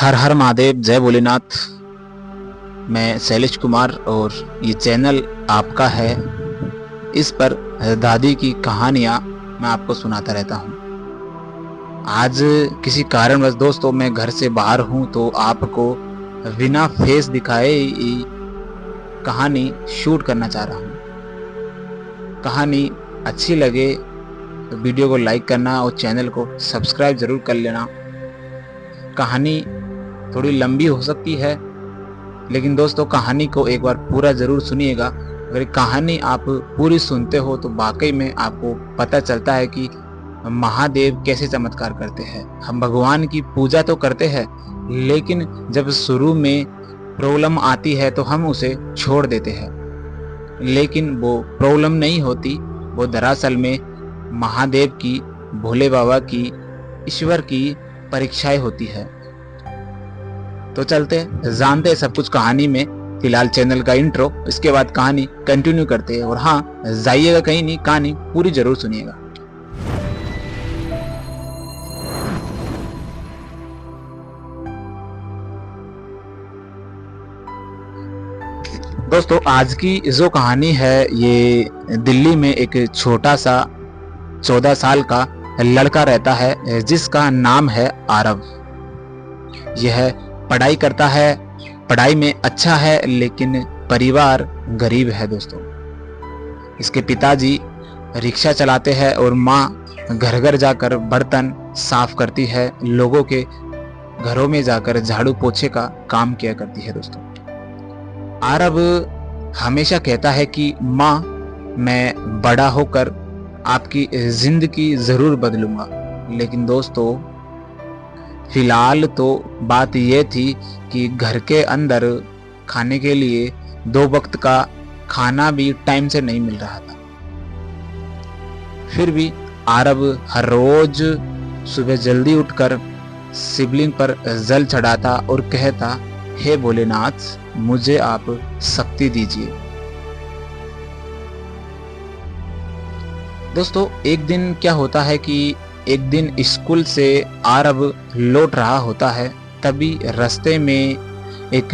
हर हर महादेव, जय भोलेनाथ। मैं शैलेश कुमार और ये चैनल आपका है। इस पर दादी की कहानियाँ मैं आपको सुनाता रहता हूँ। आज किसी कारणवश दोस्तों मैं घर से बाहर हूँ तो आपको बिना फेस दिखाए ये कहानी शूट करना चाह रहा हूँ। कहानी अच्छी लगे तो वीडियो को लाइक करना और चैनल को सब्सक्राइब जरूर कर लेना। कहानी थोड़ी लंबी हो सकती है, लेकिन दोस्तों कहानी को एक बार पूरा जरूर सुनिएगा। अगर कहानी आप पूरी सुनते हो तो वाकई में आपको पता चलता है कि महादेव कैसे चमत्कार करते हैं। हम भगवान की पूजा तो करते हैं, लेकिन जब शुरू में प्रॉब्लम आती है तो हम उसे छोड़ देते हैं। लेकिन वो प्रॉब्लम नहीं होती, वो दरअसल में महादेव की, भोले बाबा की, ईश्वर की परीक्षाएं होती है। तो चलते जानते हैं सब कुछ कहानी में। फिलहाल चैनल का इंट्रो, इसके बाद कहानी कंटिन्यू करते हैं। और हाँ, जाइएगा कहीं नहीं, कहानी पूरी जरूर सुनिएगा। दोस्तों आज की जो कहानी है ये दिल्ली में एक छोटा सा 14 साल का लड़का रहता है जिसका नाम है आरव। यह पढ़ाई करता है, पढ़ाई में अच्छा है, लेकिन परिवार गरीब है दोस्तों। इसके पिताजी रिक्शा चलाते हैं और माँ घर घर जाकर बर्तन साफ करती है, लोगों के घरों में जाकर झाड़ू पोछे का काम किया करती है दोस्तों। आरव हमेशा कहता है कि माँ, मैं बड़ा होकर आपकी जिंदगी जरूर बदलूंगा। लेकिन दोस्तों फिलहाल तो बात यह थी कि घर के अंदर खाने के लिए 2 वक्त का खाना भी टाइम से नहीं मिल रहा था। फिर भी आरव हर रोज सुबह जल्दी उठकर शिवलिंग पर जल चढ़ाता और कहता, हे भोलेनाथ, मुझे आप शक्ति दीजिए। दोस्तों एक दिन क्या होता है कि एक दिन स्कूल से आरव लौट रहा होता है, तभी रास्ते में एक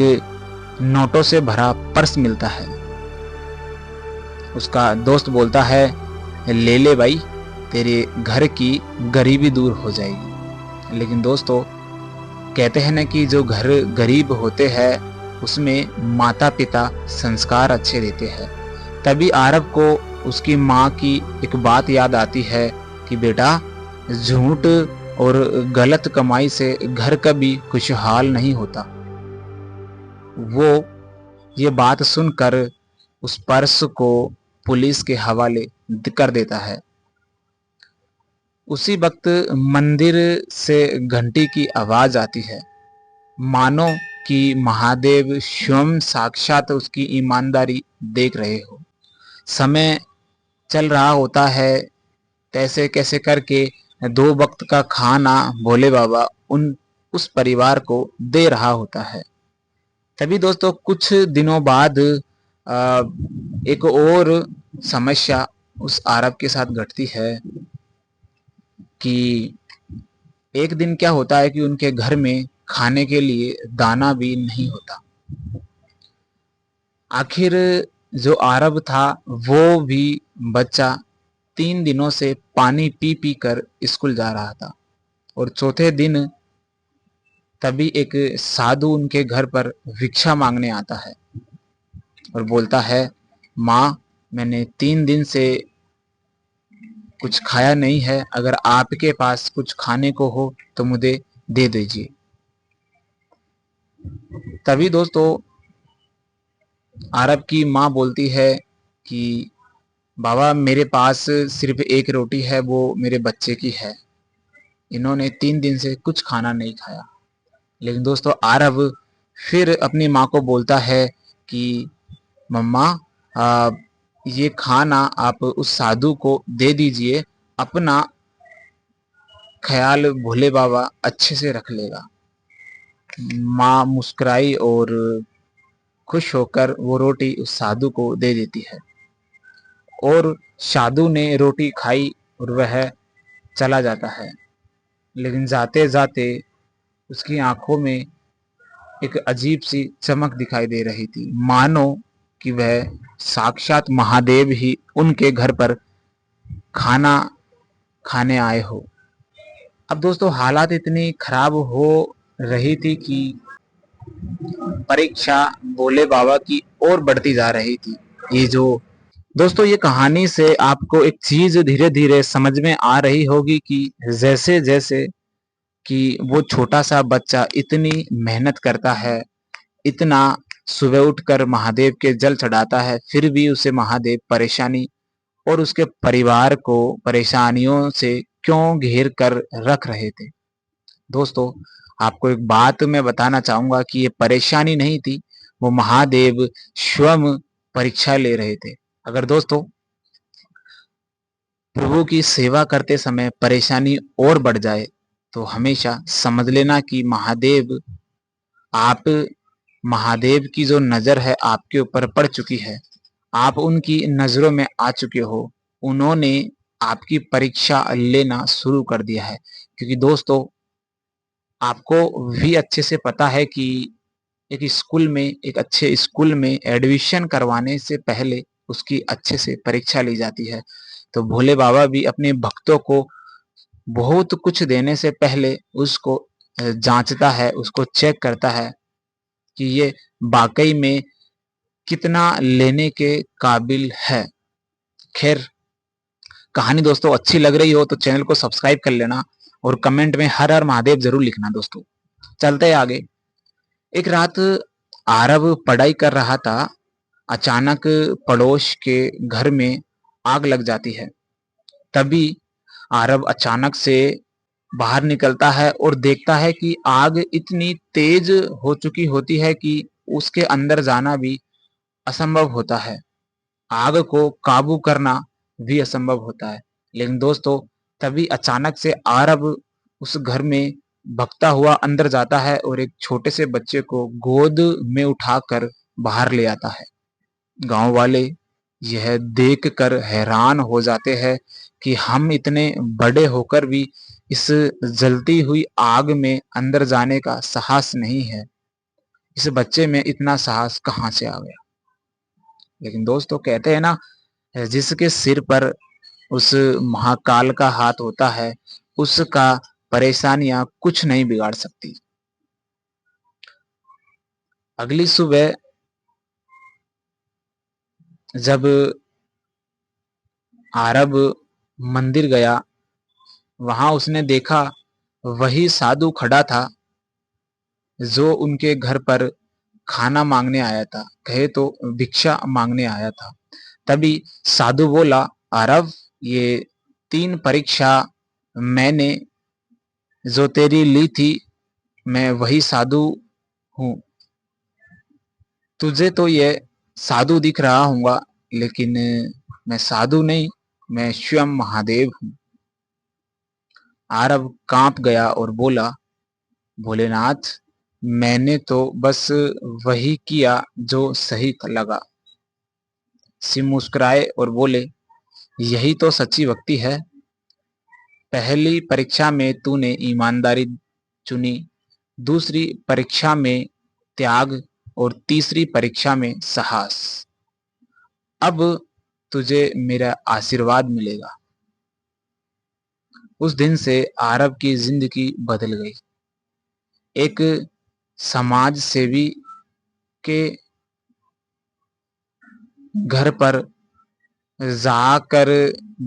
नोटों से भरा पर्स मिलता है। उसका दोस्त बोलता है, ले ले भाई, तेरे घर की गरीबी दूर हो जाएगी। लेकिन दोस्तों कहते हैं ना कि जो घर गरीब होते हैं उसमें माता पिता संस्कार अच्छे देते हैं। तभी आरव को उसकी माँ की एक बात याद आती है कि बेटा, झूठ और गलत कमाई से घर कभी खुशहाल नहीं होता। वो ये बात सुनकर उस पर्स को पुलिस के हवाले कर देता है। उसी वक्त मंदिर से घंटी की आवाज आती है, मानो कि महादेव स्वयं साक्षात उसकी ईमानदारी देख रहे हो। समय चल रहा होता है, कैसे कैसे करके 2 वक्त का खाना भोले बाबा उस परिवार को दे रहा होता है। तभी दोस्तों कुछ दिनों बाद एक और समस्या उस आरव के साथ घटती है कि एक दिन क्या होता है कि उनके घर में खाने के लिए दाना भी नहीं होता। आखिर जो आरव था वो भी बच्चा 3 दिनों से पानी पी पी कर स्कूल जा रहा था। और चौथे दिन तभी एक साधु उनके घर पर भिक्षा मांगने आता है और बोलता है, माँ, मैंने 3 दिन से कुछ खाया नहीं है, अगर आपके पास कुछ खाने को हो तो मुझे दे दीजिए। तभी दोस्तों आरव की माँ बोलती है कि बाबा, मेरे पास सिर्फ एक रोटी है, वो मेरे बच्चे की है, इन्होंने 3 दिन से कुछ खाना नहीं खाया। लेकिन दोस्तों आरव फिर अपनी माँ को बोलता है कि मम्मा, ये खाना आप उस साधु को दे दीजिए, अपना ख्याल भोले बाबा अच्छे से रख लेगा। माँ मुस्कुराई और खुश होकर वो रोटी उस साधु को दे देती है। और साधु ने रोटी खाई और वह चला जाता है। लेकिन जाते जाते उसकी आंखों में एक अजीब सी चमक दिखाई दे रही थी, मानो कि वह साक्षात महादेव ही उनके घर पर खाना खाने आए हो। अब दोस्तों हालात इतनी खराब हो रही थी कि परीक्षा भोले बाबा की ओर बढ़ती जा रही थी। ये जो दोस्तों ये कहानी से आपको एक चीज धीरे धीरे समझ में आ रही होगी कि जैसे जैसे कि वो छोटा सा बच्चा इतनी मेहनत करता है, इतना सुबह उठकर महादेव के जल चढ़ाता है, फिर भी उसे महादेव परेशानी और उसके परिवार को परेशानियों से क्यों घेर कर रख रहे थे। दोस्तों आपको एक बात मैं बताना चाहूंगा कि ये परेशानी नहीं थी, वो महादेव स्वयं परीक्षा ले रहे थे। अगर दोस्तों प्रभु की सेवा करते समय परेशानी और बढ़ जाए तो हमेशा समझ लेना कि आप महादेव की जो नजर है आपके ऊपर पड़ चुकी है, आप उनकी नजरों में आ चुके हो। उन्होंने आपकी परीक्षा लेना शुरू कर दिया है, क्योंकि दोस्तों आपको भी अच्छे से पता है कि एक अच्छे स्कूल में एडमिशन करवाने से पहले उसकी अच्छे से परीक्षा ली जाती है। तो भोले बाबा भी अपने भक्तों को बहुत कुछ देने से पहले उसको जांचता है, उसको चेक करता है कि ये वाकई में कितना लेने के काबिल है। खैर, कहानी दोस्तों अच्छी लग रही हो तो चैनल को सब्सक्राइब कर लेना और कमेंट में हर हर महादेव जरूर लिखना। दोस्तों चलते हैं आगे। एक रात आरव पढ़ाई कर रहा था, अचानक पड़ोस के घर में आग लग जाती है। तभी आरव अचानक से बाहर निकलता है और देखता है कि आग इतनी तेज हो चुकी होती है कि उसके अंदर जाना भी असंभव होता है, आग को काबू करना भी असंभव होता है। लेकिन दोस्तों तभी अचानक से आरव उस घर में भगता हुआ अंदर जाता है और एक छोटे से बच्चे को गोद में उठाकर बाहर ले आता है। गांव वाले यह देखकर हैरान हो जाते हैं कि हम इतने बड़े होकर भी इस जलती हुई आग में अंदर जाने का साहस नहीं है, इस बच्चे में इतना साहस कहां से आ गया। लेकिन दोस्तों कहते हैं ना, जिसके सिर पर उस महाकाल का हाथ होता है उसका परेशानियां कुछ नहीं बिगाड़ सकती। अगली सुबह जब आरब मंदिर गया, वहां उसने देखा वही साधु खड़ा था जो उनके घर पर खाना मांगने आया था, कहे तो भिक्षा मांगने आया था। तभी साधु बोला, आरव ये 3 परीक्षा मैंने जो तेरी ली थी, मैं वही साधु हूँ। तुझे तो ये साधु दिख रहा हूँगा, लेकिन मैं साधु नहीं, मैं स्वयं महादेव हूँ। आरव कांप गया और बोला, भोलेनाथ मैंने तो बस वही किया जो सही लगा। शिव मुस्कुराए और बोले, यही तो सच्ची भक्ति है। पहली परीक्षा में तूने ईमानदारी चुनी, दूसरी परीक्षा में त्याग और तीसरी परीक्षा में साहस। अब तुझे मेरा आशीर्वाद मिलेगा। उस दिन से आरब की जिंदगी बदल गई। एक समाज सेवी के घर पर जाकर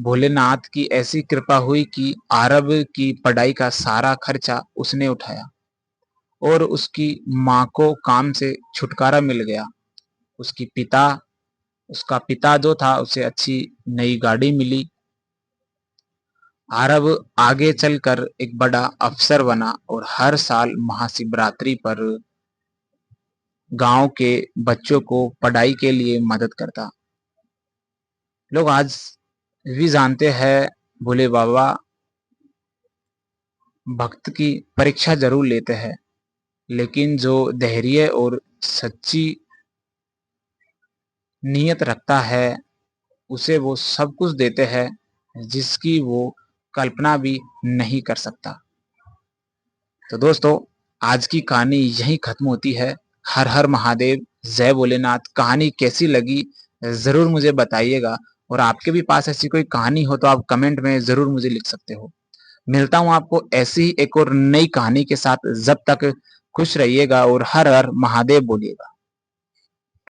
भोलेनाथ की ऐसी कृपा हुई कि आरब की पढ़ाई का सारा खर्चा उसने उठाया और उसकी माँ को काम से छुटकारा मिल गया। उसकी पिता उसका पिता जो था उसे अच्छी नई गाड़ी मिली। आरब आगे चलकर एक बड़ा अफसर बना और हर साल महाशिवरात्रि पर गांव के बच्चों को पढ़ाई के लिए मदद करता। लोग आज भी जानते हैं भोले बाबा भक्त की परीक्षा जरूर लेते हैं, लेकिन जो धैर्य और सच्ची नीयत रखता है उसे वो सब कुछ देते हैं जिसकी वो कल्पना भी नहीं कर सकता। तो दोस्तों आज की कहानी यहीं खत्म होती है। हर हर महादेव, जय भोलेनाथ। कहानी कैसी लगी ज़रूर मुझे बताइएगा, और आपके भी पास ऐसी कोई कहानी हो तो आप कमेंट में ज़रूर मुझे लिख सकते हो। मिलता हूँ आपको ऐसी ही एक और नई कहानी के साथ। जब तक खुश रहिएगा और हर हर महादेव बोलिएगा।